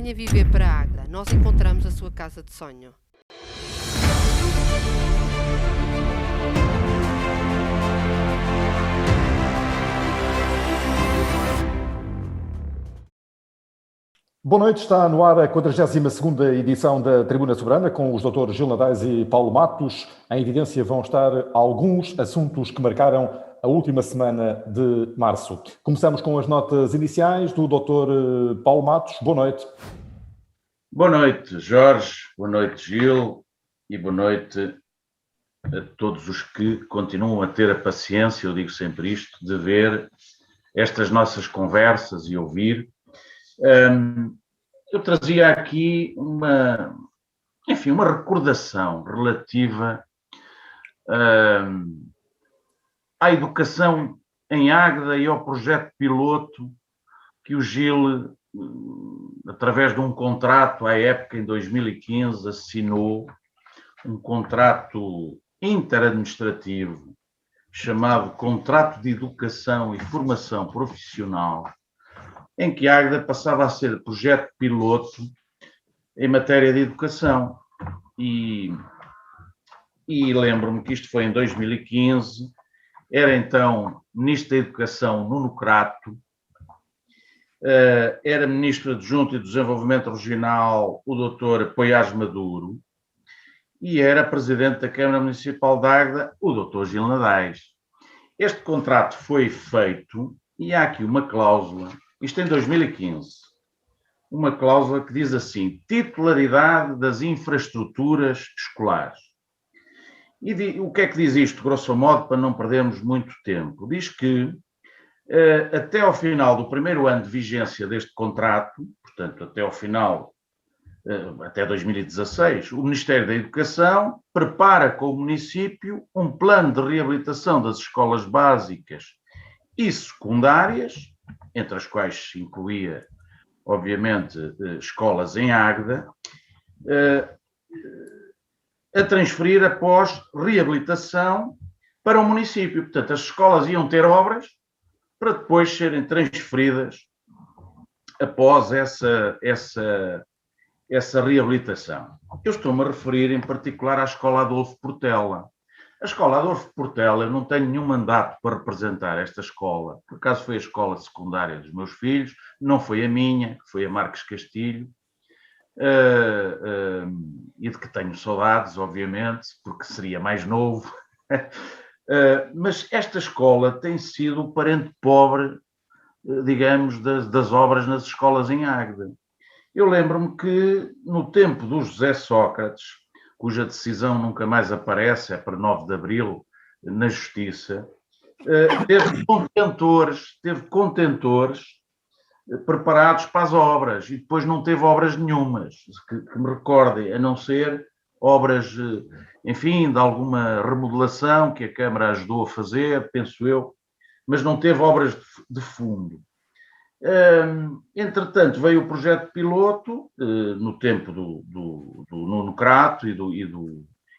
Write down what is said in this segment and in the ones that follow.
venha viver para Águeda. Nós encontramos a sua casa de sonho. Boa noite, está no ar a 42ª edição da Tribuna Soberana com os doutores Gil Nadais e Paulo Matos. Em evidência vão estar alguns assuntos que marcaram a última semana de março. Começamos com as notas iniciais do doutor Paulo Matos. Boa noite. Boa noite, Jorge. Boa noite, Gil. E boa noite a todos os que continuam a ter a paciência, eu digo sempre isto, de ver estas nossas conversas e ouvir. Eu trazia aqui uma recordação relativa à educação em Águeda e ao projeto piloto que o Gil, através de um contrato à época, em 2015, assinou, um contrato interadministrativo chamado Contrato de Educação e Formação Profissional, em que Águeda passava a ser projeto piloto em matéria de educação. E lembro-me que isto foi em 2015, era então Ministro da Educação Nuno Crato, era Ministro Adjunto de Desenvolvimento Regional o Dr. Poiás Maduro, e era Presidente da Câmara Municipal de Águeda o Dr. Gil Nadais. Este contrato foi feito e há aqui uma cláusula, isto em 2015, uma cláusula que diz assim: titularidade das infraestruturas escolares. E o que é que diz isto, grosso modo, para não perdermos muito tempo? Diz que até ao final do primeiro ano de vigência deste contrato, portanto, até 2016, o Ministério da Educação prepara com o município um plano de reabilitação das escolas básicas e secundárias, entre as quais se incluía, obviamente, escolas em Águeda, a transferir após reabilitação para o município. Portanto, as escolas iam ter obras para depois serem transferidas após essa reabilitação. Eu estou-me a referir em particular à Escola Adolfo Portela. A Escola Adolfo Portela, eu não tenho nenhum mandato para representar esta escola. Por acaso foi a escola secundária dos meus filhos, não foi a minha, foi a Marques Castilho, e de que tenho saudades, obviamente, porque seria mais novo. Mas esta escola tem sido o parente pobre, digamos, das obras nas escolas em Águeda. Eu lembro-me que no tempo do José Sócrates, cuja decisão nunca mais aparece, é para 9 de Abril, na Justiça, teve contentores preparados para as obras e depois não teve obras nenhumas, que me recordem, a não ser obras, enfim, de alguma remodelação que a Câmara ajudou a fazer, penso eu, mas não teve obras de fundo. Entretanto, veio o projeto piloto, no tempo do Nuno Crato e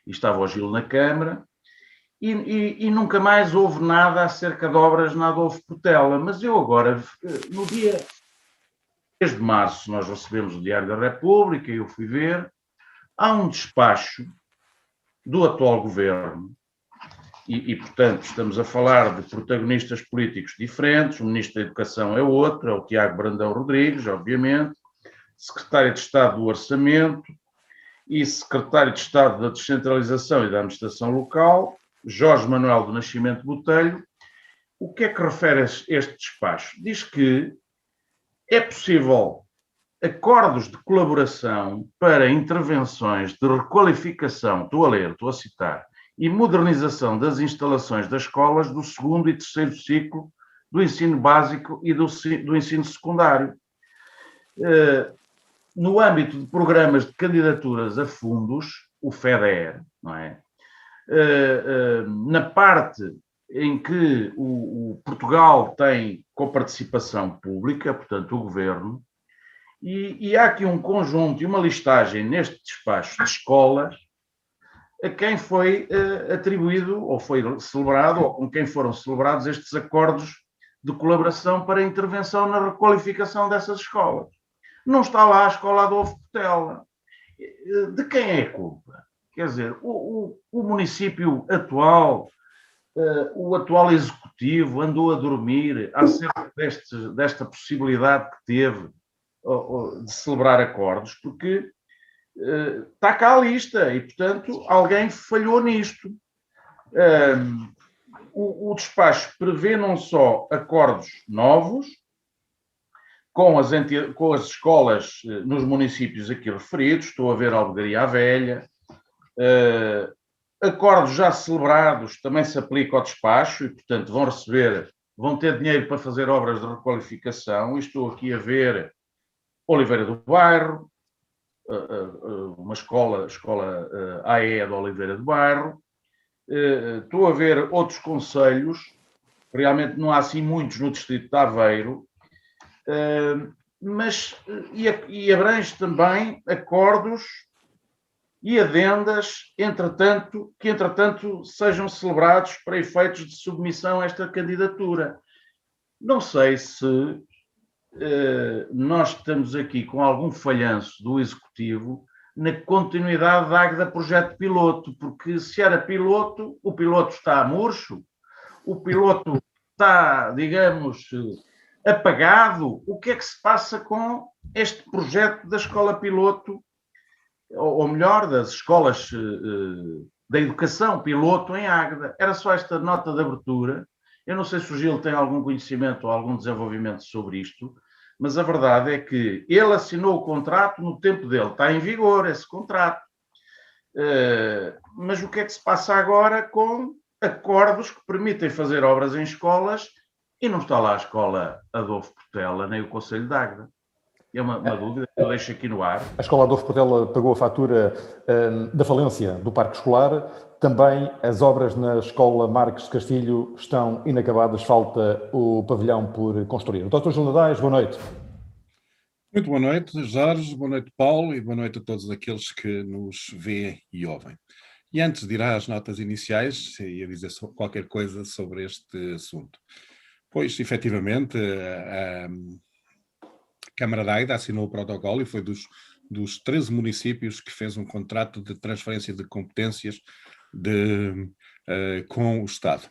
estava o Gil na Câmara, e nunca mais houve nada acerca de obras na Adolfo Portela. Mas eu agora, no dia 3 de março, nós recebemos o Diário da República e eu fui ver, há um despacho do atual governo, portanto, estamos a falar de protagonistas políticos diferentes. O Ministro da Educação é outro, é o Tiago Brandão Rodrigues, obviamente, Secretário de Estado do Orçamento e Secretário de Estado da Descentralização e da Administração Local, Jorge Manuel do Nascimento Botelho. O que é que refere a este despacho? Diz que é possível acordos de colaboração para intervenções de requalificação, estou a citar, e modernização das instalações das escolas do segundo e terceiro ciclo do ensino básico e do ensino secundário. No âmbito de programas de candidaturas a fundos, o FEDER, não é? Na parte em que o Portugal tem coparticipação pública, portanto o Governo, e há aqui um conjunto e uma listagem neste despacho de escolas a quem foi atribuído, ou foi celebrado, ou com quem foram celebrados estes acordos de colaboração para intervenção na requalificação dessas escolas. Não está lá a escola Adolfo Portela. De quem é a culpa? Quer dizer, o município atual, o atual executivo andou a dormir acerca desta possibilidade que teve de celebrar acordos, porque está cá a lista e, portanto, alguém falhou nisto. O despacho prevê não só acordos novos com as escolas nos municípios aqui referidos, estou a ver Albergaria à Velha, acordos já celebrados também se aplica ao despacho e, portanto, vão ter dinheiro para fazer obras de requalificação. Estou aqui a ver Oliveira do Bairro, uma escola AE de Oliveira do Bairro. Estou a ver outros concelhos, realmente não há assim muitos no distrito de Aveiro, mas e abrange também acordos e adendas, que entretanto sejam celebrados para efeitos de submissão a esta candidatura. Não sei se nós estamos aqui com algum falhanço do Executivo na continuidade da Águeda projeto piloto, porque se era piloto, o piloto está murcho, o piloto está, digamos, apagado. O que é que se passa com este projeto da escola piloto, ou melhor, das escolas da educação piloto em Águeda? Era só esta nota de abertura. Eu não sei se o Gil tem algum conhecimento ou algum desenvolvimento sobre isto, mas a verdade é que ele assinou o contrato no tempo dele, está em vigor esse contrato. Mas o que é que se passa agora com acordos que permitem fazer obras em escolas e não está lá a escola Adolfo Portela, nem o Conselho de Águeda? É uma dúvida que eu deixo aqui no ar. A escola Adolfo Portela pagou a fatura da falência do parque escolar. Também as obras na escola Marques de Castilho estão inacabadas, falta o pavilhão por construir. Dr. Gil Nadais, boa noite. Muito boa noite, Jorge, boa noite, Paulo, e boa noite a todos aqueles que nos veem e ouvem. E antes de ir às notas iniciais, ia dizer qualquer coisa sobre este assunto. Pois, efetivamente, a Câmara de Águeda assinou o protocolo e foi dos 13 municípios que fez um contrato de transferência de competências com o Estado.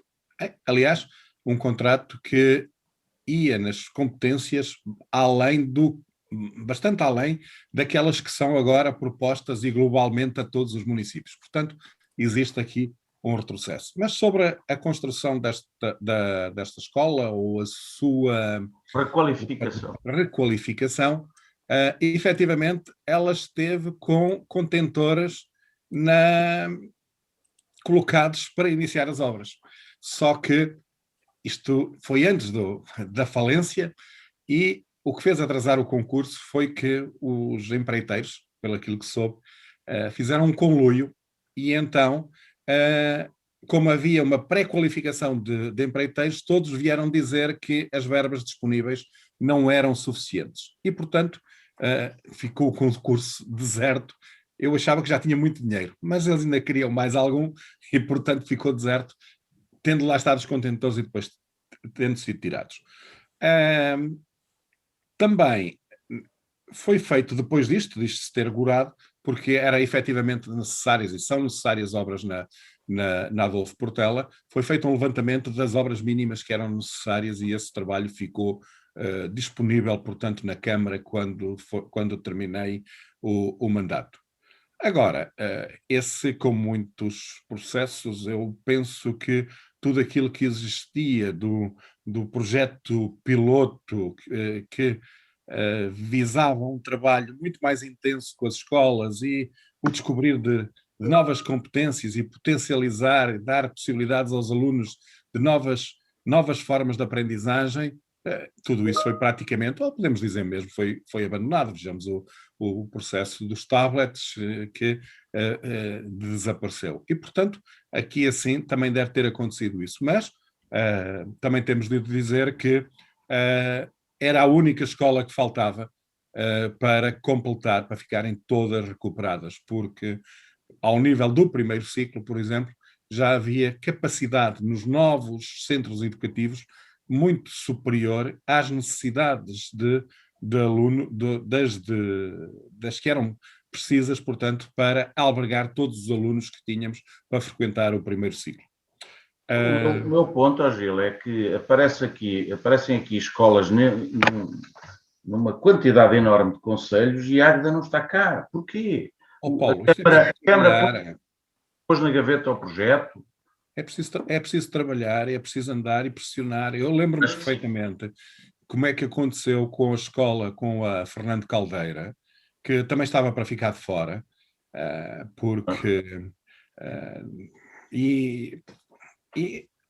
Aliás, um contrato que ia nas competências bastante além daquelas que são agora propostas e globalmente a todos os municípios. Portanto, existe aqui um retrocesso. Mas sobre a construção desta escola ou a sua requalificação, efetivamente ela esteve com contentoras colocados para iniciar as obras. Só que isto foi antes da falência e o que fez atrasar o concurso foi que os empreiteiros, pelo aquilo que soube, fizeram um conluio e então, como havia uma pré-qualificação de empreiteiros, todos vieram dizer que as verbas disponíveis não eram suficientes. E, portanto, ficou o concurso deserto. Eu achava que já tinha muito dinheiro, mas eles ainda queriam mais algum e, portanto, ficou deserto, tendo lá estado os contentores e depois tendo sido tirados. Também foi feito depois disto se ter agorado, porque era efetivamente necessárias e são necessárias obras na Adolfo Portela, foi feito um levantamento das obras mínimas que eram necessárias e esse trabalho ficou disponível, portanto, na Câmara quando terminei o mandato. Agora, como muitos processos, eu penso que tudo aquilo que existia do projeto piloto que visava um trabalho muito mais intenso com as escolas e o descobrir de novas competências e potencializar, dar possibilidades aos alunos de novas formas de aprendizagem, tudo isso foi praticamente, ou podemos dizer mesmo, foi abandonado. Vejamos o processo dos tablets que desapareceu. E, portanto, aqui assim também deve ter acontecido isso. Mas também temos de dizer que era a única escola que faltava para completar, para ficarem todas recuperadas, porque ao nível do primeiro ciclo, por exemplo, já havia capacidade nos novos centros educativos muito superior às necessidades de de aluno, das que eram precisas, portanto, para albergar todos os alunos que tínhamos para frequentar o primeiro ciclo. O meu ponto, Gil, é que aparecem aqui escolas numa quantidade enorme de concelhos e a Águeda não está cá. Porquê? Paulo, A Câmara pôs na gaveta o projeto. É preciso trabalhar, é preciso andar e pressionar. Eu lembro-me perfeitamente como é que aconteceu com a escola, com a Fernando Caldeira, que também estava para ficar de fora, porque... E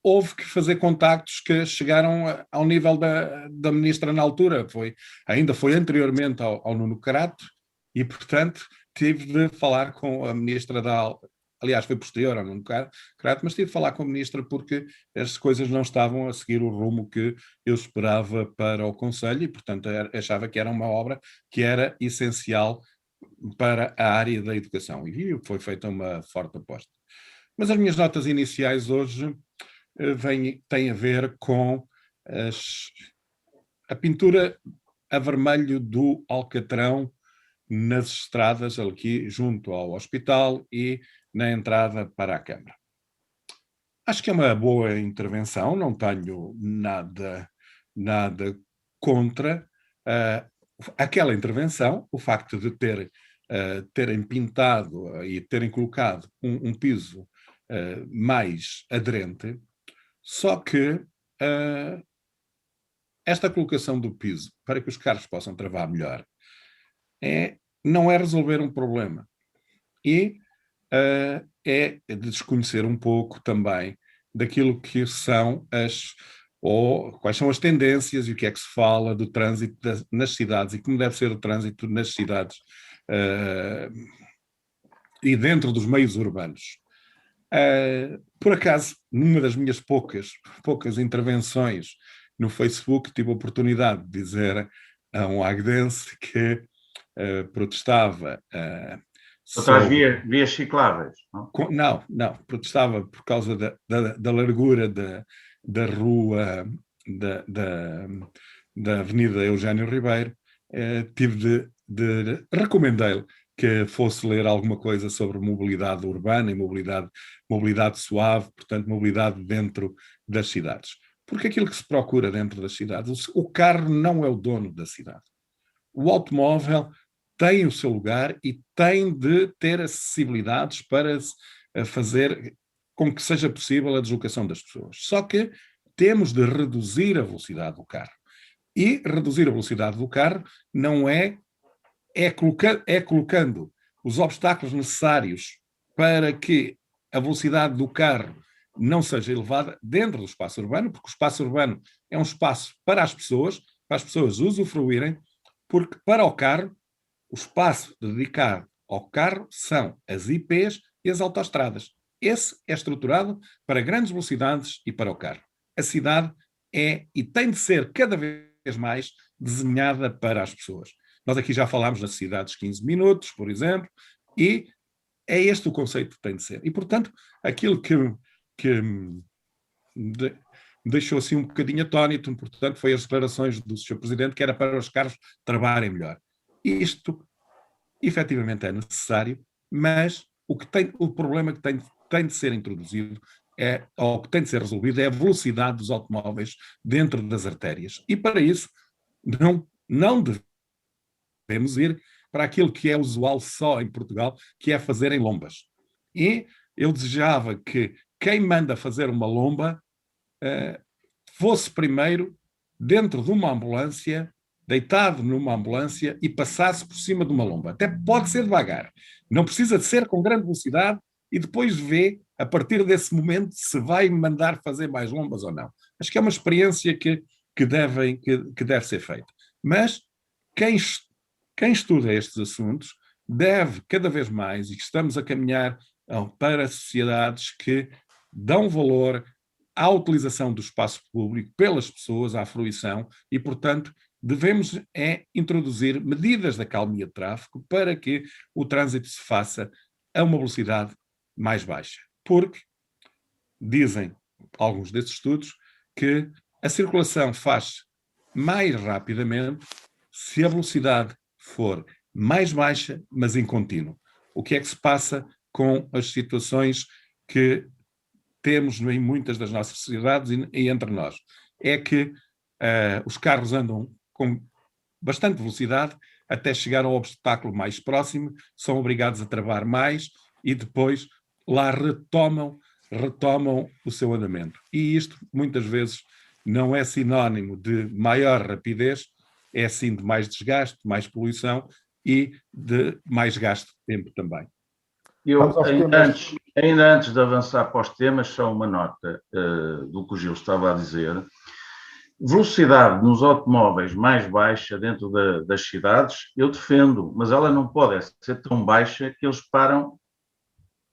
houve que fazer contactos que chegaram ao nível da ministra na altura. Ainda foi anteriormente ao Nuno Crato e, portanto, tive de falar com a ministra aliás, foi posterior ao Nuno Crato, mas tive de falar com a ministra porque as coisas não estavam a seguir o rumo que eu esperava para o Conselho e, portanto, achava que era uma obra que era essencial para a área da educação. E foi feita uma forte aposta. Mas as minhas notas iniciais hoje têm a ver com a pintura a vermelho do Alcatrão nas estradas aqui junto ao hospital e na entrada para a Câmara. Acho que é uma boa intervenção, não tenho nada contra aquela intervenção, o facto de terem pintado e terem colocado um piso mais aderente, só que esta colocação do piso para que os carros possam travar melhor não é resolver um problema e é desconhecer um pouco também daquilo que são quais são as tendências e o que é que se fala do trânsito nas cidades e como deve ser o trânsito nas cidades e dentro dos meios urbanos. Por acaso, numa das minhas poucas intervenções no Facebook, tive a oportunidade de dizer a um aguedense que protestava sobre... vias cicláveis, não? Não, protestava por causa da largura da rua da Avenida Eugênio Ribeiro. Tive de recomendei-lhe que fosse ler alguma coisa sobre mobilidade urbana e mobilidade suave, portanto, mobilidade dentro das cidades. Porque aquilo que se procura dentro das cidades, o carro não é o dono da cidade. O automóvel tem o seu lugar e tem de ter acessibilidades para fazer com que seja possível a deslocação das pessoas. Só que temos de reduzir a velocidade do carro. E reduzir a velocidade do carro não é colocando os obstáculos necessários para que a velocidade do carro não seja elevada dentro do espaço urbano, porque o espaço urbano é um espaço para as pessoas usufruírem, porque para o carro, o espaço dedicado ao carro são as IPs e as autoestradas. Esse é estruturado para grandes velocidades e para o carro. A cidade e tem de ser cada vez mais desenhada para as pessoas. Nós aqui já falámos das cidades 15 minutos, por exemplo, e é este o conceito que tem de ser. E, portanto, aquilo que me deixou assim um bocadinho atónito, portanto, foi as declarações do Sr. Presidente que era para os carros trabalharem melhor. Isto, efetivamente, é necessário, mas o problema que tem de ser introduzido ou que tem de ser resolvido é a velocidade dos automóveis dentro das artérias. E, para isso, não devemos ir para aquilo que é usual só em Portugal, que é fazer em lombas. E eu desejava que quem manda fazer uma lomba fosse primeiro dentro de uma ambulância, deitado numa ambulância e passasse por cima de uma lomba. Até pode ser devagar. Não precisa de ser com grande velocidade e depois vê, a partir desse momento, se vai mandar fazer mais lombas ou não. Acho que é uma experiência que deve ser feita. Mas quem estuda estes assuntos deve cada vez mais, e que estamos a caminhar para sociedades que dão valor à utilização do espaço público pelas pessoas, à fruição, e, portanto, devemos introduzir medidas de acalmia de tráfego para que o trânsito se faça a uma velocidade mais baixa. Porque dizem alguns desses estudos que a circulação faz mais rapidamente se a velocidade for mais baixa, mas em contínuo. O que é que se passa com as situações que temos em muitas das nossas sociedades e entre nós? É que os carros andam com bastante velocidade até chegar ao obstáculo mais próximo, são obrigados a travar mais e depois lá retomam o seu andamento. E isto, muitas vezes, não é sinónimo de maior rapidez, é sim de mais desgaste, mais poluição e de mais gasto de tempo também. Eu, ainda antes de avançar para os temas, só uma nota do que o Gil estava a dizer. Velocidade nos automóveis mais baixa dentro das cidades, eu defendo, mas ela não pode ser tão baixa que eles param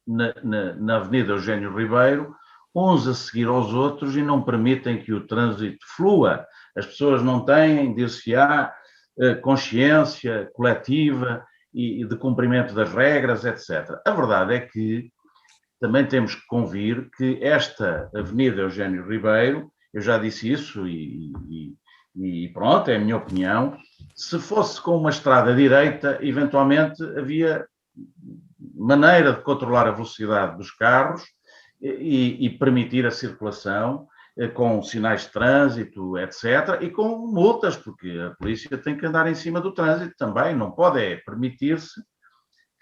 na Avenida Eugênio Ribeiro, uns a seguir aos outros, e não permitem que o trânsito flua. As pessoas não têm, dir-se-á, consciência coletiva e de cumprimento das regras, etc. A verdade é que também temos que convir que esta Avenida Eugênio Ribeiro, eu já disse isso e pronto, é a minha opinião, se fosse com uma estrada direita, eventualmente havia maneira de controlar a velocidade dos carros e permitir a circulação com sinais de trânsito, etc., e com multas, porque a polícia tem que andar em cima do trânsito também, não pode permitir-se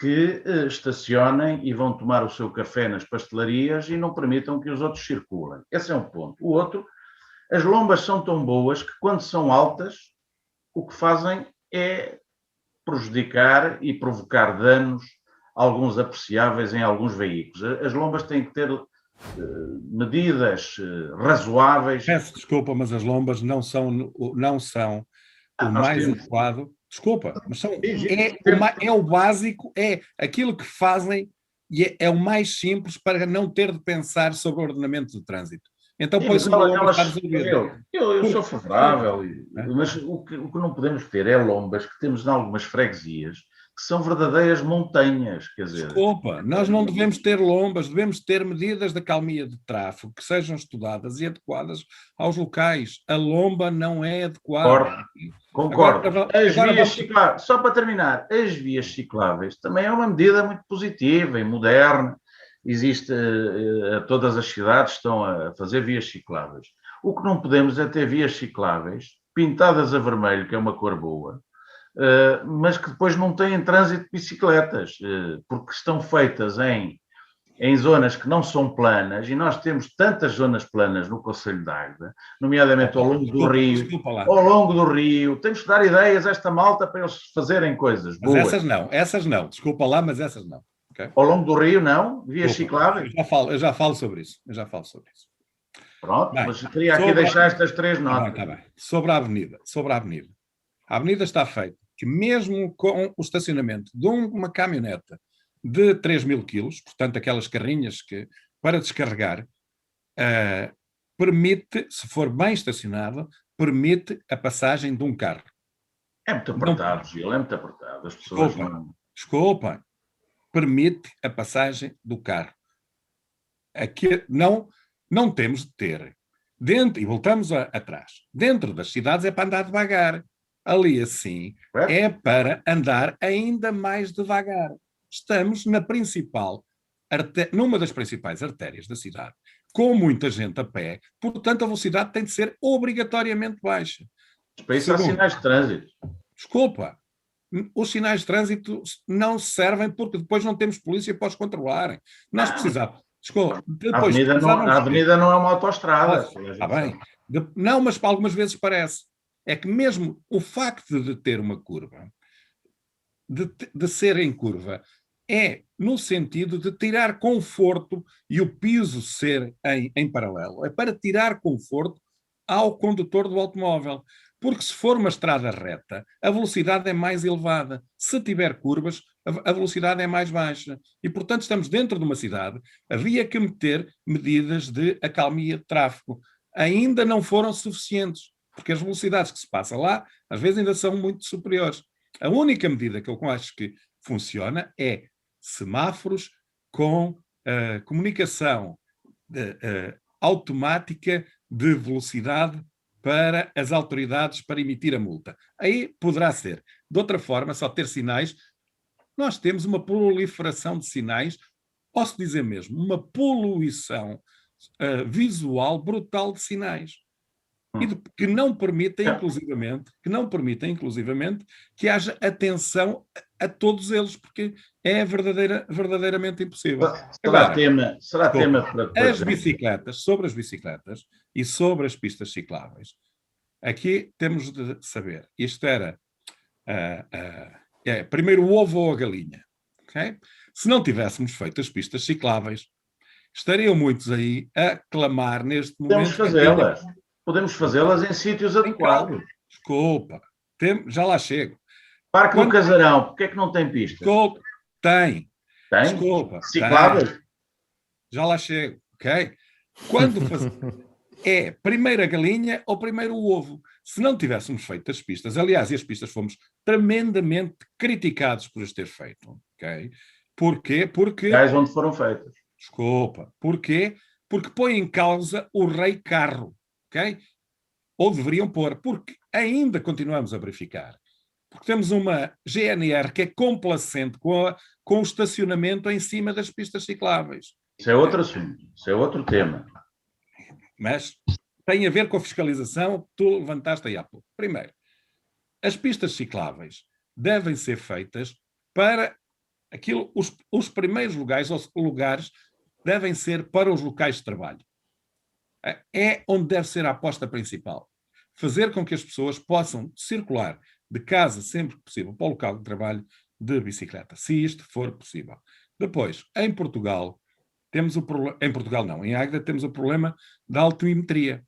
que estacionem e vão tomar o seu café nas pastelarias e não permitam que os outros circulem. Esse é um ponto. O outro, as lombas são tão boas que quando são altas, o que fazem é prejudicar e provocar danos, alguns apreciáveis em alguns veículos. As lombas têm que ter medidas razoáveis. Peço desculpa, mas as lombas não são o mais adequado. Desculpa, mas é o básico, é aquilo que fazem e é o mais simples para não ter de pensar sobre o ordenamento do trânsito. Então, pois eu sou favorável, mas o que não podemos ter é lombas que temos em algumas freguesias que são verdadeiras montanhas, quer dizer... Desculpa, nós não devemos ter lombas, devemos ter medidas de acalmia de tráfego que sejam estudadas e adequadas aos locais. A lomba não é adequada. Concordo. Só para terminar, as vias cicláveis também é uma medida muito positiva e moderna. Existe, todas as cidades estão a fazer vias cicláveis. O que não podemos é ter vias cicláveis pintadas a vermelho, que é uma cor boa, mas que depois não têm trânsito de bicicletas, porque estão feitas em zonas que não são planas, e nós temos tantas zonas planas no Concelho de Águeda, nomeadamente ao longo do Rio. Ao longo do Rio. Temos que dar ideias a esta malta para eles fazerem coisas boas. Mas essas não. Desculpa lá, mas essas não. Okay? Ao longo do Rio, não? Vias cicláveis? Eu já falo sobre isso. Pronto, bem, mas queria aqui deixar estas três notas. Tá bem. Sobre a avenida. A avenida está feita que mesmo com o estacionamento de uma caminhoneta de 3.000 quilos, portanto aquelas carrinhas que para descarregar, permite, se for bem estacionado, permite a passagem de um carro. É muito apertado, Gil, é muito apertado. As pessoas Desculpa. Permite a passagem do carro. Aqui não temos de ter. E voltamos atrás. Dentro das cidades é para andar devagar. Ali assim é para andar ainda mais devagar. Estamos numa das principais artérias da cidade, com muita gente a pé, portanto a velocidade tem de ser obrigatoriamente baixa. Para isso há sinais de trânsito. Desculpa. Os sinais de trânsito não servem porque depois não temos polícia para os controlarem. Nós precisamos. Desculpa, depois a avenida não é uma autoestrada. Está bem. Não, mas algumas vezes parece. É que mesmo o facto de ter uma curva, de ser em curva, é no sentido de tirar conforto e o piso ser em paralelo. É para tirar conforto ao condutor do automóvel. Porque se for uma estrada reta, a velocidade é mais elevada. Se tiver curvas, a velocidade é mais baixa. E, portanto, estamos dentro de uma cidade. Havia que meter medidas de acalmia de tráfego. Ainda não foram suficientes, porque as velocidades que se passam lá, às vezes, ainda são muito superiores. A única medida que eu acho que funciona é semáforos com comunicação automática de velocidade para as autoridades para emitir a multa. Aí poderá ser. De outra forma, só ter sinais, nós temos uma proliferação de sinais, posso dizer mesmo, uma poluição visual brutal de sinais. Que não permitem, inclusivamente, que haja atenção a todos eles, porque é verdadeiramente impossível. Será tema para depois. Sobre as bicicletas e sobre as pistas cicláveis, aqui temos de saber, isto era primeiro o ovo ou a galinha. Okay? Se não tivéssemos feito as pistas cicláveis, estariam muitos aí a clamar neste momento. Podemos fazê-las em sítios adequados. Desculpa, já lá chego. Parque do Casarão, porque é que não tem pista? Desculpa, tem. Tem? Desculpa. Cicláveis? Tem. Já lá chego, ok? Quando primeiro a galinha ou primeiro o ovo? Se não tivéssemos feito as pistas, aliás, e as pistas fomos tremendamente criticados por as ter feito, ok? Porquê? Porque... onde foram feitas. Desculpa. Porquê? Porque põe em causa o rei carro. Okay? Ou deveriam pôr, porque ainda continuamos a verificar. Porque temos uma GNR que é complacente com o estacionamento em cima das pistas cicláveis. Isso é outro assunto, isso é outro tema. Mas tem a ver com a fiscalização que tu levantaste aí há pouco. Primeiro, as pistas cicláveis devem ser feitas para aquilo, os primeiros lugares devem ser para os locais de trabalho. É onde deve ser a aposta principal. Fazer com que as pessoas possam circular de casa sempre que possível para o local de trabalho de bicicleta, se isto for possível. Depois, em Portugal, em Águeda temos o problema da altimetria.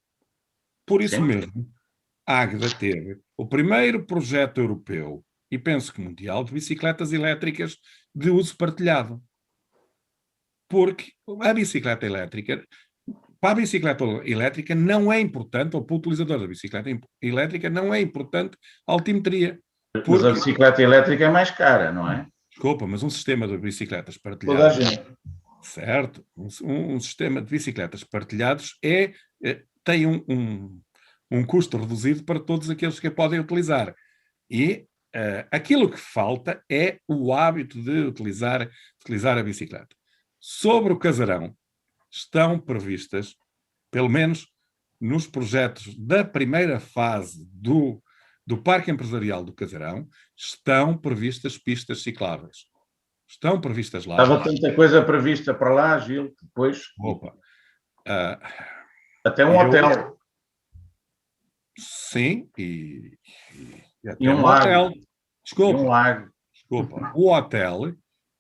Por isso mesmo, Águeda teve o primeiro projeto europeu, e penso que mundial, de bicicletas elétricas de uso partilhado. Porque a bicicleta elétrica... Para a bicicleta elétrica não é importante, ou para o utilizador da bicicleta elétrica não é importante a altimetria. Mas a bicicleta elétrica é mais cara, não é? Desculpa, mas um sistema de bicicletas partilhadas... Toda a gente. Certo. Um sistema de bicicletas partilhados tem um custo reduzido para todos aqueles que a podem utilizar. E aquilo que falta é o hábito de utilizar a bicicleta. Sobre o casarão, estão previstas, pelo menos nos projetos da primeira fase do Parque Empresarial do Casarão, estão previstas pistas cicláveis. Estão previstas lá. Estava tanta coisa prevista para lá, Gil, que depois... até um hotel. Sim, e até um hotel. Desculpa. E um lago. Desculpa.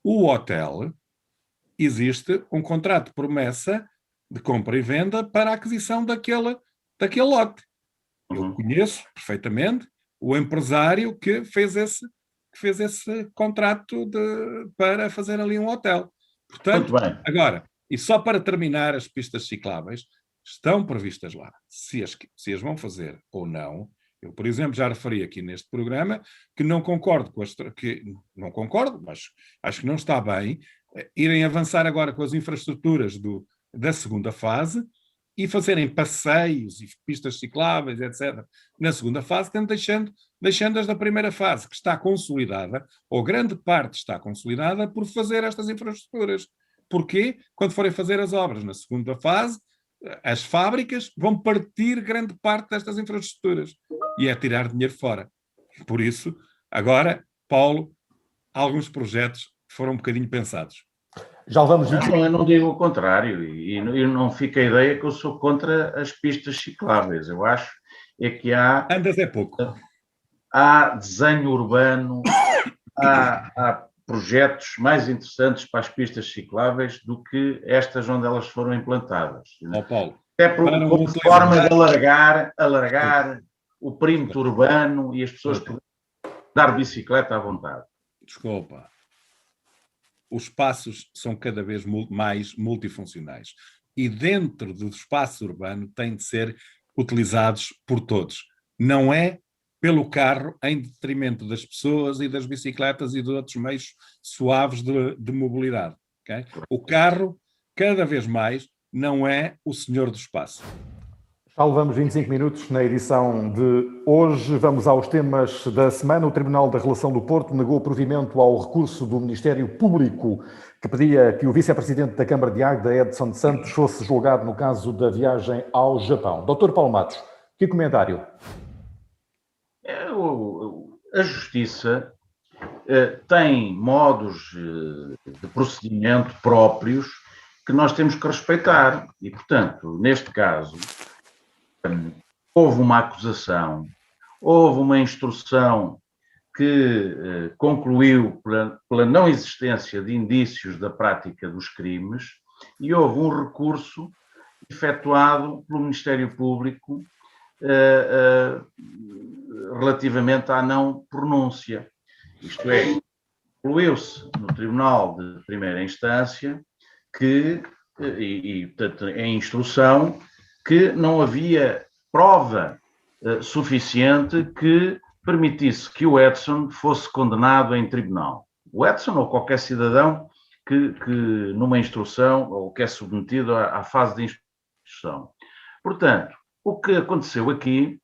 O hotel existe um contrato de promessa de compra e venda para a aquisição daquele lote. Eu conheço perfeitamente o empresário que fez esse contrato para fazer ali um hotel. Portanto, muito bem. Agora, e só para terminar, as pistas cicláveis estão previstas lá. Se as vão fazer ou não, eu, por exemplo, já referi aqui neste programa que não concordo não concordo, mas acho que não está bem irem avançar agora com as infraestruturas da segunda fase e fazerem passeios e pistas cicláveis, etc., na segunda fase, deixando-as da primeira fase, que está consolidada, ou grande parte está consolidada, por fazer estas infraestruturas. Porque, quando forem fazer as obras na segunda fase, as fábricas vão partir grande parte destas infraestruturas e é tirar dinheiro fora. Por isso, agora, Paulo, alguns projetos foram um bocadinho pensados. Já levamos 20... Eu não digo o contrário e não fica a ideia que eu sou contra as pistas cicláveis. Eu acho que há... Andas é pouco. Há desenho urbano, há projetos mais interessantes para as pistas cicláveis do que estas onde elas foram implantadas. Paulo, é como forma de alargar o perímetro urbano e as pessoas poderem dar bicicleta à vontade. Desculpa. Os espaços são cada vez mais multifuncionais e dentro do espaço urbano têm de ser utilizados por todos. Não é pelo carro em detrimento das pessoas e das bicicletas e de outros meios suaves de mobilidade. Okay? O carro, cada vez mais, não é o senhor do espaço. Já levamos 25 minutos na edição de hoje. Vamos aos temas da semana. O Tribunal da Relação do Porto negou provimento ao recurso do Ministério Público que pedia que o vice-presidente da Câmara de Águeda, Edson Santos, fosse julgado no caso da viagem ao Japão. Dr. Paulo Matos, que comentário? A Justiça tem modos de procedimento próprios que nós temos que respeitar. E, portanto, neste caso, houve uma acusação, houve uma instrução que concluiu pela não existência de indícios da prática dos crimes e houve um recurso efetuado pelo Ministério Público relativamente à não pronúncia. Isto é, concluiu-se no Tribunal de Primeira Instância que, portanto, em instrução, que não havia prova suficiente que permitisse que o Edson fosse condenado em tribunal. O Edson ou qualquer cidadão que numa instrução ou que é submetido à fase de instrução. Portanto, o que aconteceu aqui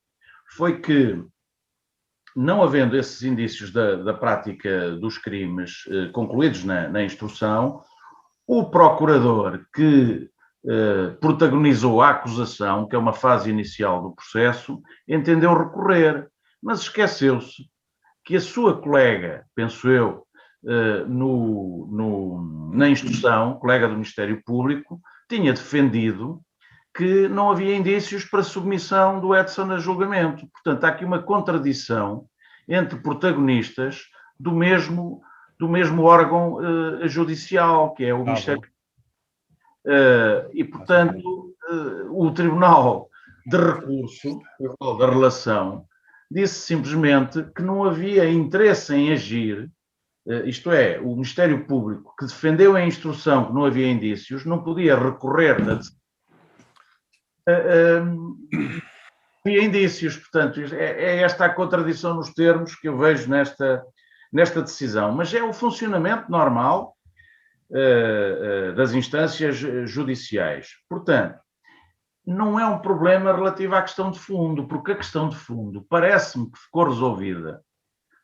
foi que, não havendo esses indícios da prática dos crimes concluídos na instrução, o procurador que protagonizou a acusação, que é uma fase inicial do processo, entendeu recorrer, mas esqueceu-se que a sua colega, penso eu, na instrução, colega do Ministério Público, tinha defendido que não havia indícios para submissão do Edson a julgamento. Portanto, há aqui uma contradição entre protagonistas do mesmo órgão judicial, que é o Ministério. E, portanto, o Tribunal de Recurso, o Tribunal da Relação, disse simplesmente que não havia interesse em agir, isto é, o Ministério Público, que defendeu a instrução que não havia indícios, não podia recorrer na decisão. Havia indícios, portanto, é esta a contradição nos termos que eu vejo nesta decisão, mas é o funcionamento normal das instâncias judiciais. Portanto, não é um problema relativo à questão de fundo, porque a questão de fundo parece-me que ficou resolvida,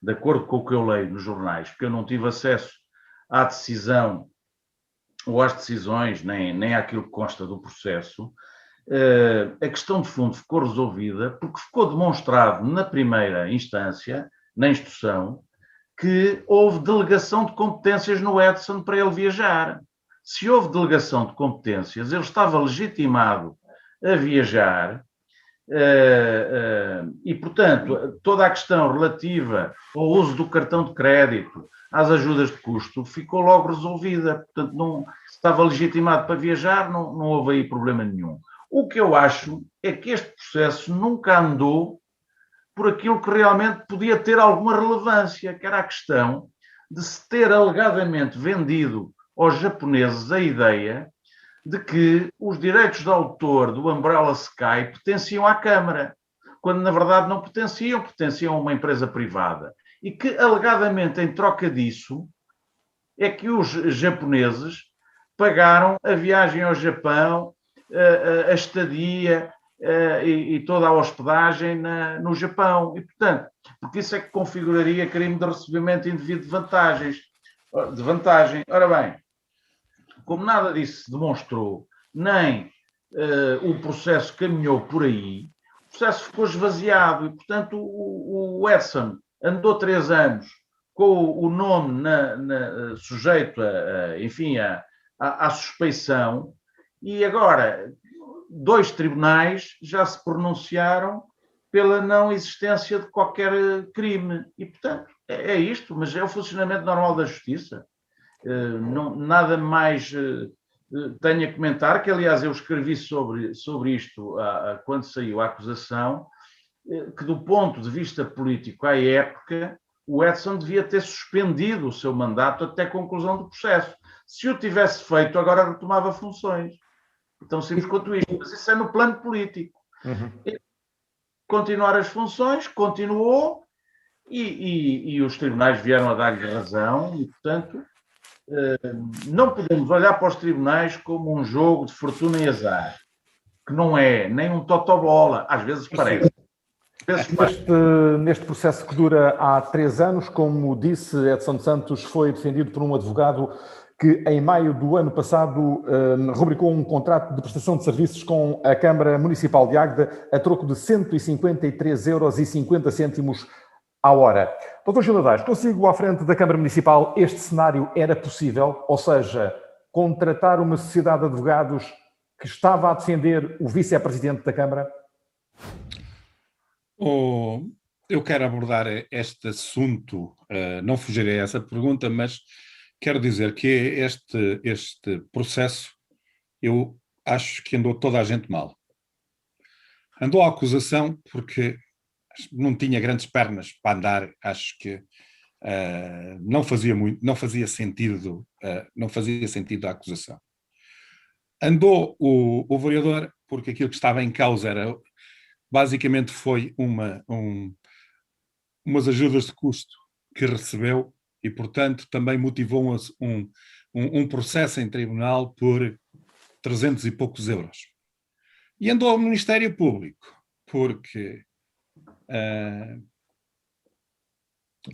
de acordo com o que eu leio nos jornais, porque eu não tive acesso à decisão ou às decisões, nem àquilo que consta do processo. A questão de fundo ficou resolvida porque ficou demonstrado na primeira instância, na instrução, que houve delegação de competências no Edson para ele viajar. Se houve delegação de competências, ele estava legitimado a viajar e, portanto, toda a questão relativa ao uso do cartão de crédito, às ajudas de custo, ficou logo resolvida. Portanto, não estava legitimado para viajar, não houve aí problema nenhum. O que eu acho é que este processo nunca andou por aquilo que realmente podia ter alguma relevância, que era a questão de se ter alegadamente vendido aos japoneses a ideia de que os direitos de autor do Umbrella Sky pertenciam à Câmara, quando na verdade não pertenciam a uma empresa privada. E que, alegadamente, em troca disso, é que os japoneses pagaram a viagem ao Japão, a estadia e toda a hospedagem no Japão. E, portanto, porque isso é que configuraria crime de recebimento indevido de vantagem. Ora bem, como nada disso se demonstrou, nem o processo caminhou por aí, o processo ficou esvaziado e, portanto, o Edson andou 3 anos com o nome sujeito à suspeição. E agora, 2 tribunais já se pronunciaram pela não existência de qualquer crime. E, portanto, é isto, mas é o funcionamento normal da justiça. Nada mais tenho a comentar, que aliás eu escrevi sobre isto quando saiu a acusação, que do ponto de vista político à época, o Edson devia ter suspendido o seu mandato até a conclusão do processo. Se o tivesse feito, agora retomava funções. Tão simples quanto isto, mas isso é no plano político. Continuar as funções, continuou, e os tribunais vieram a dar-lhe razão, e, portanto, não podemos olhar para os tribunais como um jogo de fortuna e azar. que não é nem um totobola, às vezes parece. Neste processo que dura há 3 anos, como disse, Edson dos Santos foi defendido por um advogado que em maio do ano passado rubricou um contrato de prestação de serviços com a Câmara Municipal de Águeda a troco de 153,50 € à hora. Dr. Gil Nadaes, consigo à frente da Câmara Municipal este cenário era possível? Ou seja, contratar uma sociedade de advogados que estava a defender o vice-presidente da Câmara? Eu quero abordar este assunto, não fugirei a essa pergunta, mas quero dizer que este processo, eu acho que andou toda a gente mal. Andou a acusação porque não tinha grandes pernas para andar, acho que não fazia sentido a acusação. Andou o vereador porque aquilo que estava em causa basicamente foi umas ajudas de custo que recebeu e, portanto, também motivou um processo em tribunal por 300 e poucos euros. E andou ao Ministério Público porque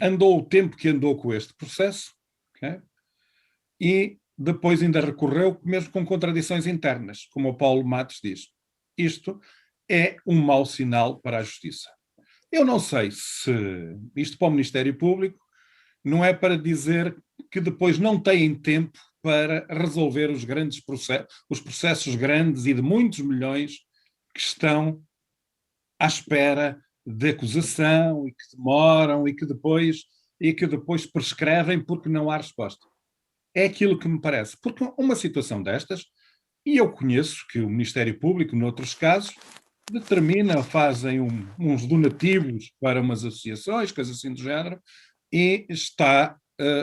andou o tempo que andou com este processo, okay? E depois ainda recorreu, mesmo com contradições internas, como o Paulo Matos diz. Isto é um mau sinal para a Justiça. Eu não sei se isto para o Ministério Público não é para dizer que depois não têm tempo para resolver os processos grandes e de muitos milhões que estão à espera de acusação e que demoram e que depois prescrevem porque não há resposta. É aquilo que me parece. Porque uma situação destas, e eu conheço que o Ministério Público, noutros casos, fazem uns donativos para umas associações, coisas assim do género, e está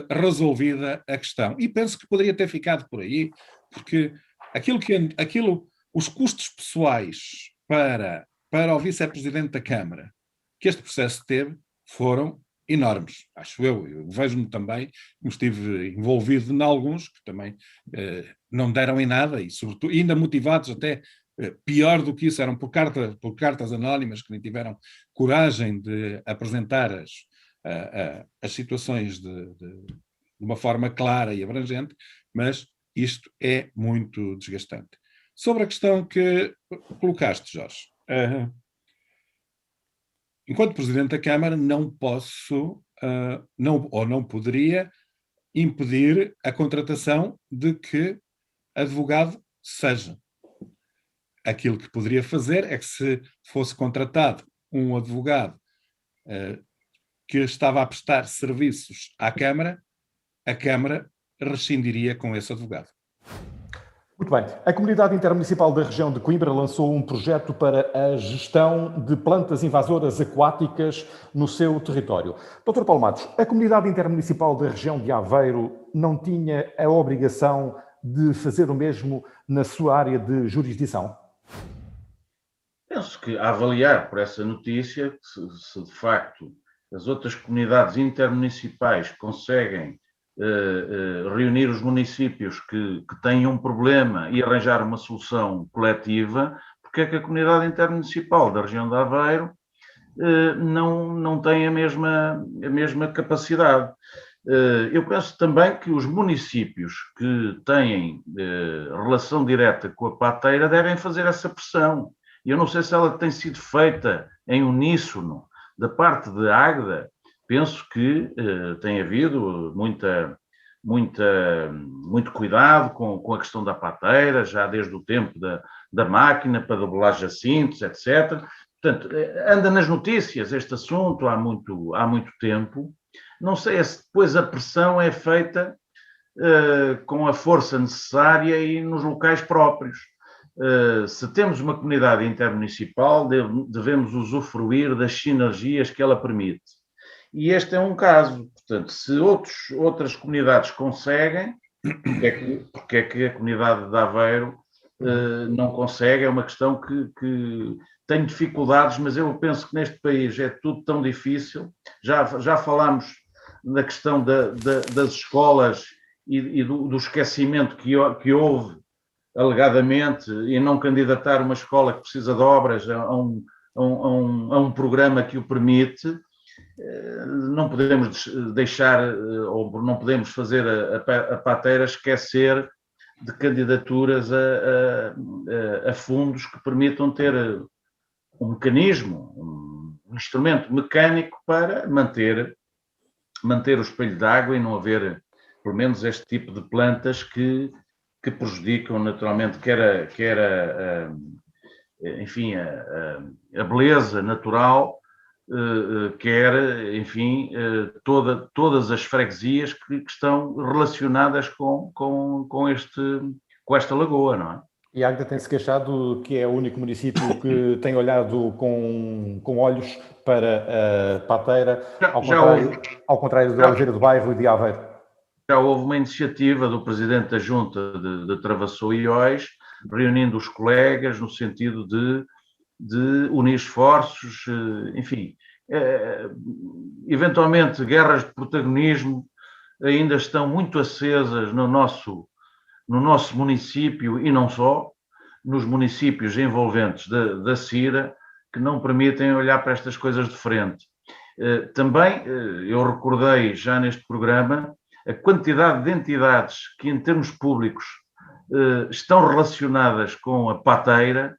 resolvida a questão. E penso que poderia ter ficado por aí, porque os custos pessoais para o vice-presidente da Câmara que este processo teve foram enormes, acho eu. Eu vejo-me também, como estive envolvido em alguns, que também não deram em nada, e sobretudo ainda motivados até, pior do que isso, eram por cartas anónimas, que nem tiveram coragem de apresentar as situações de uma forma clara e abrangente, mas isto é muito desgastante. Sobre a questão que colocaste, Jorge, enquanto Presidente da Câmara não posso, não poderia impedir a contratação de que advogado seja. Aquilo que poderia fazer é que, se fosse contratado um advogado que estava a prestar serviços à Câmara, a Câmara rescindiria com esse advogado. Muito bem. A Comunidade Intermunicipal da região de Coimbra lançou um projeto para a gestão de plantas invasoras aquáticas no seu território. Dr. Paulo Matos, a Comunidade Intermunicipal da região de Aveiro não tinha a obrigação de fazer o mesmo na sua área de jurisdição? Penso que, a avaliar por essa notícia, se de facto as outras comunidades intermunicipais conseguem reunir os municípios que têm um problema e arranjar uma solução coletiva, porque é que a Comunidade Intermunicipal da região de Aveiro não tem a mesma capacidade? Eu penso também que os municípios que têm relação direta com a pateira devem fazer essa pressão. Eu não sei se ela tem sido feita em uníssono da parte de Águeda. Penso que tem havido muito cuidado com a questão da pateira, já desde o tempo da máquina para debelar jacintos, etc. Portanto, anda nas notícias este assunto há muito tempo. Não sei se depois a pressão é feita com a força necessária e nos locais próprios. Se temos uma comunidade intermunicipal, devemos usufruir das sinergias que ela permite. E este é um caso. Portanto, se outras comunidades conseguem, porque é que a comunidade de Aveiro não consegue? É uma questão que tem dificuldades, mas eu penso que neste país é tudo tão difícil. Já falámos da questão das escolas e do esquecimento que houve alegadamente, e não candidatar uma escola que precisa de obras a um programa que o permite, não podemos deixar, ou não podemos fazer a pateira esquecer de candidaturas a fundos que permitam ter um mecanismo, um instrumento mecânico para manter o espelho d'água e não haver, pelo menos, este tipo de plantas que prejudicam naturalmente enfim, a beleza natural, quer, enfim, todas as freguesias que estão relacionadas com esta lagoa, não é? E Águeda tem-se queixado que é o único município que tem olhado com olhos para a pateira, ao contrário de Oliveira do Bairro e de Aveiro. Já houve uma iniciativa do Presidente da Junta de Travassou e Ois, reunindo os colegas no sentido de unir esforços, enfim. Eventualmente, guerras de protagonismo ainda estão muito acesas no nosso município e não só, nos municípios envolventes da Cira, que não permitem olhar para estas coisas de frente. Também, eu recordei já neste programa, a quantidade de entidades que, em termos públicos, estão relacionadas com a pateira,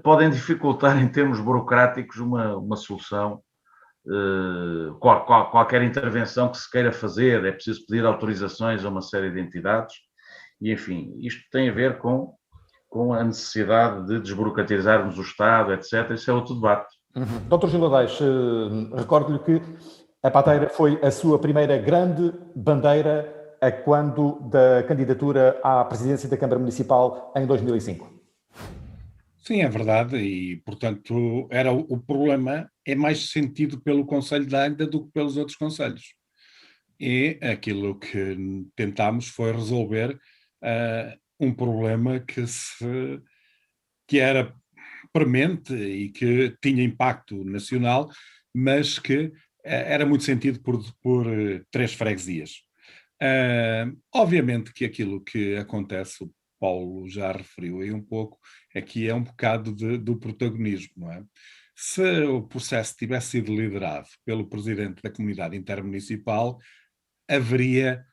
podem dificultar, em termos burocráticos, uma solução. Qualquer intervenção que se queira fazer, é preciso pedir autorizações a uma série de entidades, e, enfim, isto tem a ver com a necessidade de desburocratizarmos o Estado, etc. Isso é outro debate. Dr. Gil Adais, recordo-lhe que a pateira foi a sua primeira grande bandeira a quando da candidatura à presidência da Câmara Municipal em 2005. Sim, é verdade, e portanto o problema é mais sentido pelo Conselho de Águeda do que pelos outros concelhos. E aquilo que tentámos foi resolver um problema que era premente e que tinha impacto nacional, mas que era muito sentido por 3 freguesias. Obviamente que aquilo que acontece, o Paulo já referiu aí um pouco, aqui é um bocado do protagonismo, não é? Se o processo tivesse sido liderado pelo presidente da comunidade intermunicipal, haveria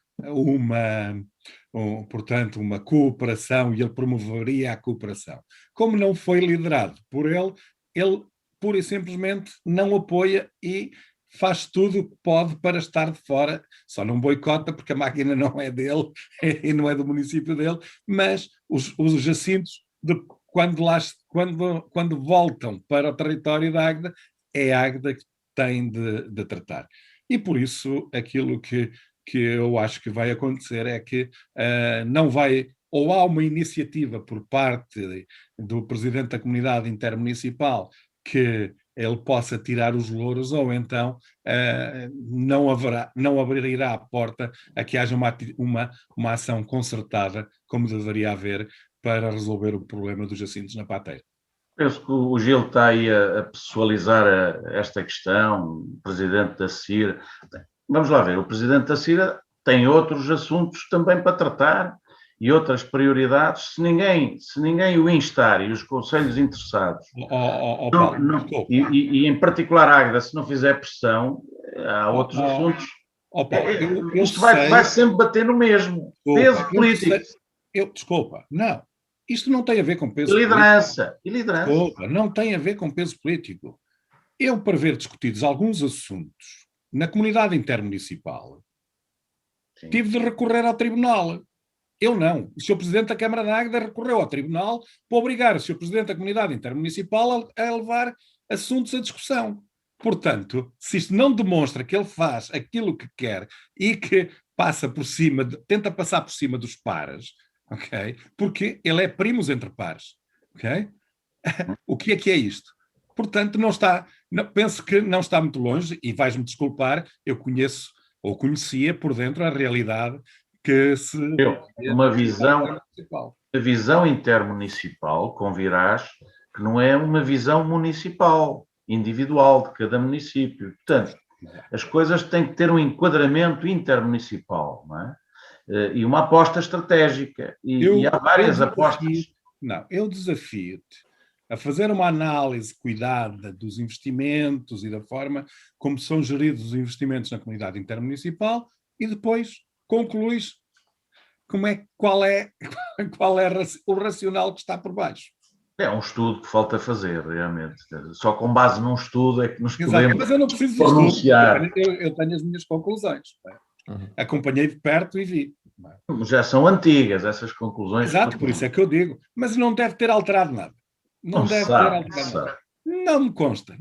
portanto, uma cooperação e ele promoveria a cooperação. Como não foi liderado por ele pura e simplesmente não apoia e faz tudo o que pode para estar de fora, só não boicota porque a máquina não é dele e não é do município dele, mas os jacintos, quando voltam para o território da Águeda, é a Águeda que tem de tratar. E por isso, aquilo que eu acho que vai acontecer é que não vai, ou há uma iniciativa por parte do Presidente da Comunidade Intermunicipal que ele possa tirar os louros, ou então não abrirá a porta a que haja uma ação concertada, como deveria haver, para resolver o problema dos jacintos na pateira. Penso que o Gil está aí a pessoalizar esta questão, o Presidente da CIR. Vamos lá ver, o Presidente da CIR tem outros assuntos também para tratar e outras prioridades. Se ninguém o instar e os conselhos interessados, e em particular a Águeda, se não fizer pressão, há outros assuntos. Paulo, isto vai sempre bater no mesmo. Peso político. Desculpa, não. Isto não tem a ver com peso político. E liderança. Desculpa, não tem a ver com peso político. Eu, para ver discutidos alguns assuntos na comunidade intermunicipal, sim, tive de recorrer ao tribunal. Eu não. O Sr. Presidente da Câmara da Águeda recorreu ao tribunal para obrigar o Sr. Presidente da comunidade intermunicipal a levar assuntos à discussão. Portanto, se isto não demonstra que ele faz aquilo que quer e que tenta passar por cima dos pares, ok? Porque ele é primos entre pares, ok? O que é isto? Portanto, penso que não está muito longe, e vais-me desculpar, eu conhecia por dentro a realidade que se... Uma visão intermunicipal, convirás, que não é uma visão municipal, individual, de cada município. Portanto, as coisas têm que ter um enquadramento intermunicipal, não é? e uma aposta estratégica. E há várias apostas. Não, eu desafio-te a fazer uma análise cuidada dos investimentos e da forma como são geridos os investimentos na comunidade intermunicipal e depois concluís qual é o racional que está por baixo. É um estudo que falta fazer, realmente. Só com base num estudo é que nos Exato, podemos mas eu não preciso de pronunciar. Eu tenho as minhas conclusões. Acompanhei de perto e vi. Já são antigas essas conclusões. Exato, por isso é que eu digo. Mas não deve ter alterado nada. Não deve ter alterado nada. Não me consta.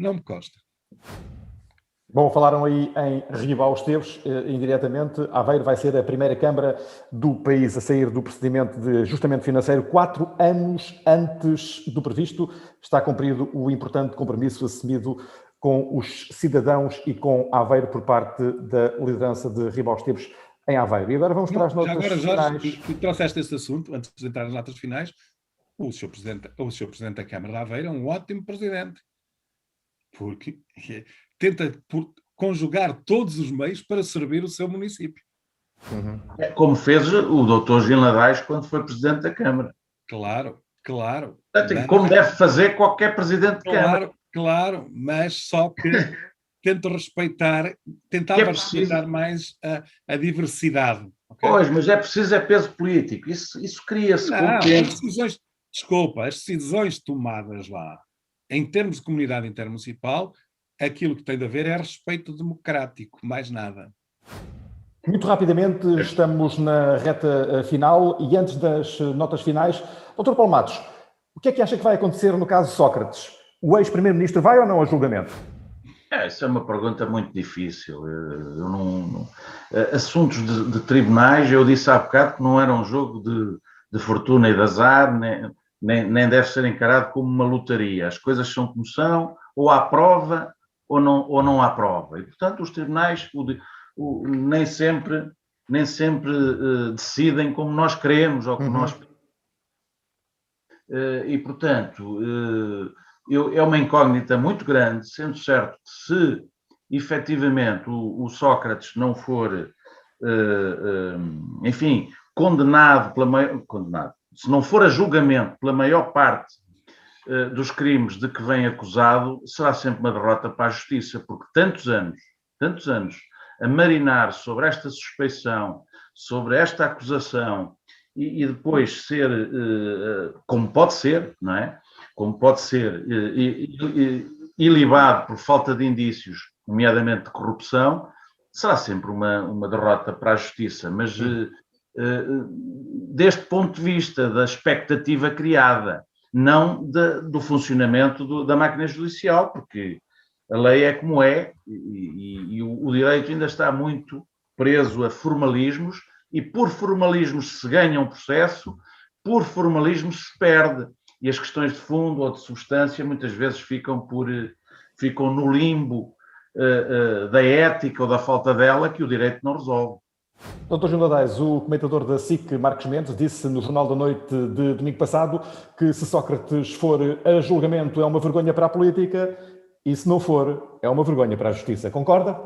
Bom, falaram aí em Ribal Esteves, indiretamente. Aveiro vai ser a primeira Câmara do país a sair do procedimento de ajustamento financeiro 4 anos antes do previsto. Está cumprido o importante compromisso assumido com os cidadãos e com Aveiro por parte da liderança de Ribal Esteves em Aveiro. E agora vamos para as notas agora, finais. Jorge, tu trouxeste esse assunto, antes de entrar nas notas finais. O Sr. Presidente da Câmara de Aveiro é um ótimo presidente, porque tenta conjugar todos os meios para servir o seu município. Como fez o Dr. Gil Nadais quando foi Presidente da Câmara. Claro. Como deve fazer qualquer Presidente de Câmara. Claro, mas só que tentava respeitar mais a diversidade. Okay? Pois, mas é preciso peso político. Isso cria-se com o tempo. As decisões tomadas lá, em termos de comunidade intermunicipal, aquilo que tem de haver é respeito democrático, mais nada. Muito rapidamente, estamos na reta final e antes das notas finais, Dr. Paulo Matos, o que é que acha que vai acontecer no caso Sócrates? O ex-primeiro-ministro vai ou não a julgamento? Essa é uma pergunta muito difícil. Assuntos de tribunais, eu disse há bocado que não era um jogo de fortuna e de azar, nem deve ser encarado como uma lotaria. As coisas são como são, ou há prova ou não há prova. E, portanto, os tribunais nem sempre decidem como nós queremos ou como nós... E, portanto, é uma incógnita muito grande, sendo certo que se efetivamente o Sócrates não for, enfim, condenado, se não for a julgamento pela maior parte dos crimes de que vem acusado, será sempre uma derrota para a justiça, porque tantos anos a marinar sobre esta suspeição, sobre esta acusação e depois ser, como pode ser, não é? Como pode ser ilibado por falta de indícios, nomeadamente de corrupção, será sempre uma derrota para a justiça. Mas deste ponto de vista da expectativa criada, não do funcionamento da máquina judicial, porque a lei é como é e o direito ainda está muito preso a formalismos e por formalismos se ganha um processo, por formalismos se perde. E as questões de fundo ou de substância muitas vezes ficam no limbo da ética ou da falta dela que o direito não resolve. Dr. Gil Nadais, o comentador da SIC, Marcos Mendes, disse no Jornal da Noite de domingo passado que se Sócrates for a julgamento é uma vergonha para a política e se não for é uma vergonha para a justiça. Concorda?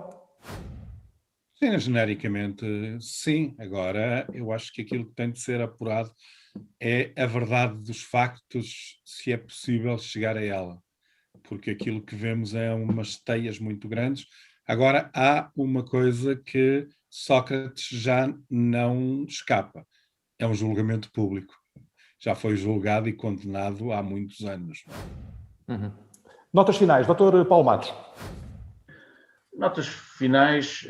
Sim, genericamente, sim. Agora, eu acho que aquilo que tem de ser apurado é a verdade dos factos, se é possível chegar a ela. Porque aquilo que vemos é umas teias muito grandes. Agora, há uma coisa que Sócrates já não escapa. É um julgamento público. Já foi julgado e condenado há muitos anos. Notas finais, Dr. Paulo Matos. Notas finais,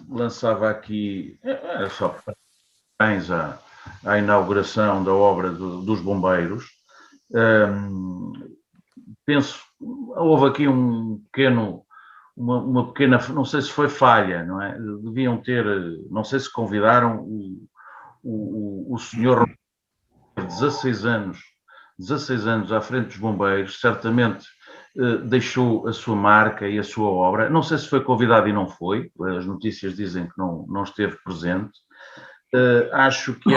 lançava aqui, era só parabéns à inauguração da obra dos bombeiros. Penso, houve aqui uma pequena, não sei se foi falha, não é? Deviam ter, não sei se convidaram o senhor de 16 anos à frente dos bombeiros, certamente deixou a sua marca e a sua obra. Não sei se foi convidado e não foi, as notícias dizem que não esteve presente. Acho que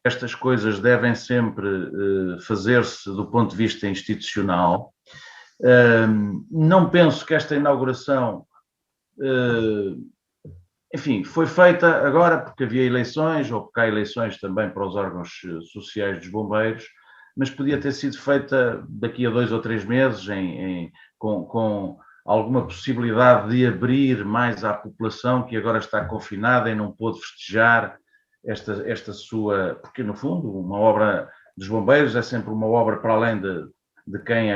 estas coisas devem sempre fazer-se do ponto de vista institucional. Não penso que esta inauguração enfim, foi feita agora porque havia eleições, ou porque há eleições também para os órgãos sociais dos bombeiros, mas podia ter sido feita daqui a 2 ou 3 meses, com alguma possibilidade de abrir mais à população que agora está confinada e não pôde festejar esta sua... Porque, no fundo, uma obra dos bombeiros é sempre uma obra para além de quem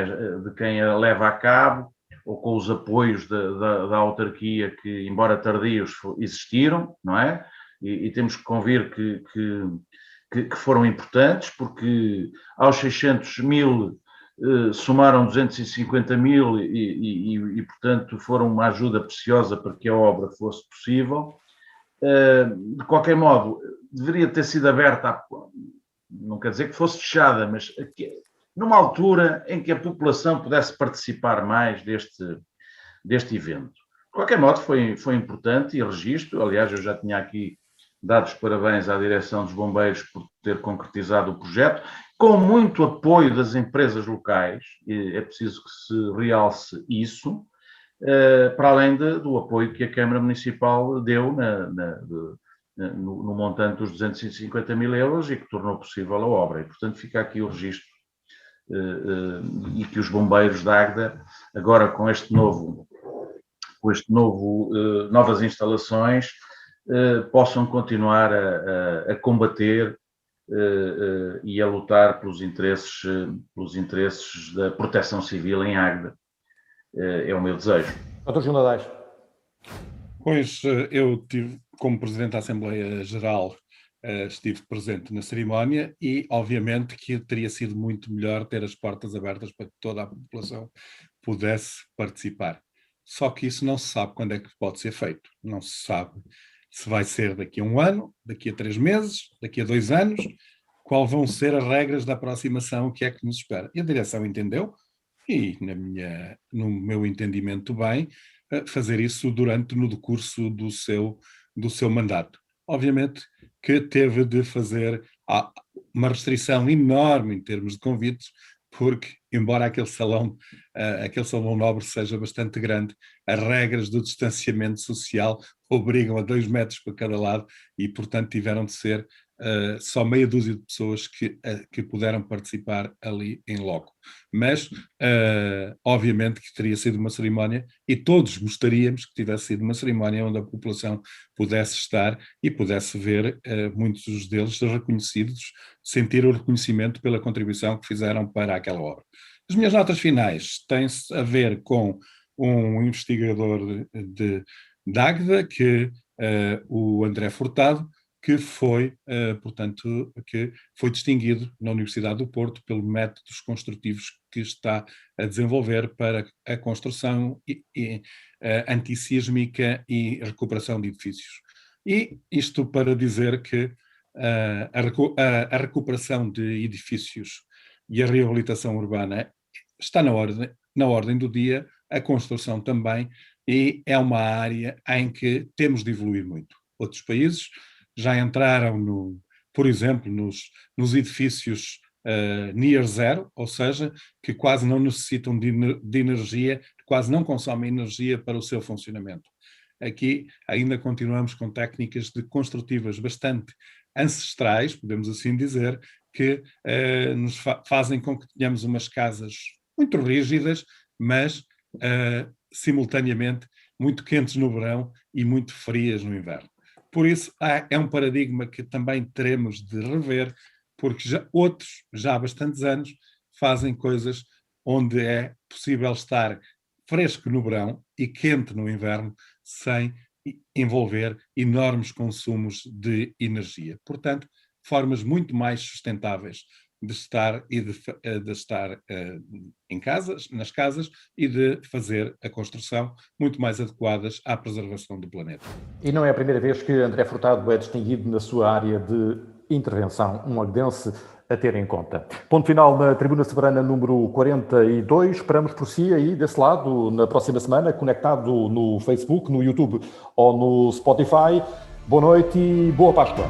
a leva a cabo, ou com os apoios da autarquia que, embora tardios, existiram, não é? E temos que convir que foram importantes, porque aos 600 mil somaram 250 mil e, portanto, foram uma ajuda preciosa para que a obra fosse possível. De qualquer modo, deveria ter sido aberta, não quer dizer que fosse fechada, mas numa altura em que a população pudesse participar mais deste evento. De qualquer modo, foi importante e registro. Aliás, eu já tinha aqui dado os parabéns à direção dos bombeiros por ter concretizado o projeto, com muito apoio das empresas locais, é preciso que se realce isso, para além do apoio que a Câmara Municipal deu no montante dos 250 mil euros e que tornou possível a obra. E, portanto, fica aqui o registro e que os bombeiros da Águeda, agora com novas instalações, possam continuar a combater e a lutar pelos interesses da proteção civil em Águeda. É o meu desejo. Dr. Gil Nadaes. Pois, eu tive, como Presidente da Assembleia Geral, estive presente na cerimónia e, obviamente, que teria sido muito melhor ter as portas abertas para que toda a população pudesse participar. Só que isso não se sabe quando é que pode ser feito. Não se sabe se vai ser daqui a 1 ano, daqui a 3 meses, daqui a 2 anos, qual vão ser as regras da aproximação, o que é que nos espera. E a direção entendeu, e no meu entendimento bem, fazer isso no decurso do seu mandato. Obviamente que teve de fazer uma restrição enorme em termos de convites, porque, embora aquele salão nobre seja bastante grande, as regras do distanciamento social obrigam a 2 metros para cada lado e, portanto, tiveram de ser só meia dúzia de pessoas que puderam participar ali em loco. Mas, obviamente, que teria sido uma cerimónia, e todos gostaríamos que tivesse sido uma cerimónia onde a população pudesse estar e pudesse ver muitos deles reconhecidos, sentir o reconhecimento pela contribuição que fizeram para aquela obra. As minhas notas finais têm-se a ver com um investigador de Águeda, o André Furtado, que foi distinguido na Universidade do Porto pelo métodos construtivos que está a desenvolver para a construção antissísmica e recuperação de edifícios. E isto para dizer que a recuperação de edifícios e a reabilitação urbana está na ordem do dia, a construção também, e é uma área em que temos de evoluir muito. Outros países já entraram, por exemplo, nos edifícios near zero, ou seja, que quase não necessitam de energia, quase não consomem energia para o seu funcionamento. Aqui ainda continuamos com técnicas construtivas bastante ancestrais, podemos assim dizer, que nos fazem com que tenhamos umas casas muito rígidas, mas simultaneamente muito quentes no verão e muito frias no inverno. Por isso, é um paradigma que também teremos de rever, porque outros, já há bastantes anos, fazem coisas onde é possível estar fresco no verão e quente no inverno, sem envolver enormes consumos de energia. Portanto, formas muito mais sustentáveis de estar em casas, nas casas, e de fazer a construção muito mais adequadas à preservação do planeta. E não é a primeira vez que André Furtado é distinguido na sua área de intervenção, um agdense a ter em conta. Ponto final na Tribuna Soberana número 42. Esperamos por si aí desse lado na próxima semana, conectado no Facebook, no YouTube ou no Spotify. Boa noite e boa Páscoa.